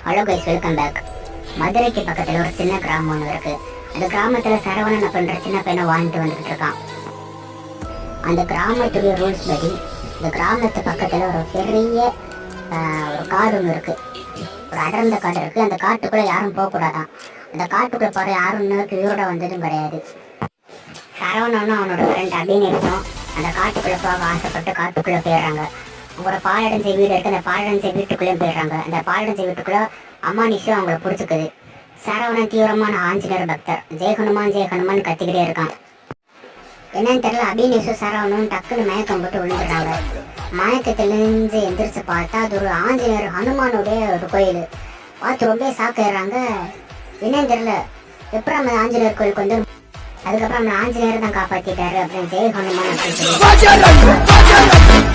Hello guys, welcome back. மதுரைக்கு பக்கத்தில் ஒரு சின்ன கிராமம் ஒன்று இருக்கு. அந்த கிராமத்தில் சரவணன் அப்படின்ற சின்ன பையனை வாழ்ந்துட்டு வந்துட்டு இருக்கான். அந்த கிராமத்துடைய ரூல்ஸ் படி இந்த கிராமத்து பக்கத்தில் ஒரு பெரிய ஒரு காடு ஒன்று இருக்கு. ஒரு அடர்ந்த காடு இருக்கு. அந்த காட்டுக்குள்ளே யாரும் போகக்கூடாதான். அந்த காட்டுக்குள்ளே போகிற யாரும் இன்னொரு உயிரோட வந்ததும் கிடையாது. சரவணனும் அவனோட ஃப்ரெண்ட் அபிநேஷும் அந்த காட்டுக்குள்ளே போக ஆசைப்பட்டு காட்டுக்குள்ளே போயிடுறாங்க. அவங்களோட பாலடைஞ்ச வீடு இருக்கு. அந்த பாலடைஞ்ச வீட்டுக்குள்ளேயும் போயிடுறாங்க. அந்த பாலடைஞ்ச வீட்டுக்குள்ள அம்மானிஷும் அவங்கள பிடிச்சிக்குது. சரவணன் தீவிரமான ஆஞ்சநேயர் பக்தர். ஜெயஹனுமான் ஜெயஹனுமான் கத்திக்கிட்டே இருக்கான். என்னன்னு தெரியல, அபிநேஷும் சரவணனும் டக்குன்னு மயக்கம் போட்டு விழுந்துடுறாங்க. மயக்கத்திலிருந்து எந்திரிச்சு பார்த்தா அது ஒரு ஆஞ்சநேயர் ஹனுமானுடைய ஒரு கோயில். பார்த்து ரொம்ப சாக்கிடுறாங்க. என்னன்னு தெரியல, எப்படி நம்ம ஆஞ்சநேயர் கோயிலுக்கு வந்து அதுக்கப்புறம் நம்ம ஆஞ்சநேயர் தான் காப்பாற்றிட்டாரு அப்படின்னு ஜெய ஹனுமான் அப்படின்னு சொல்லி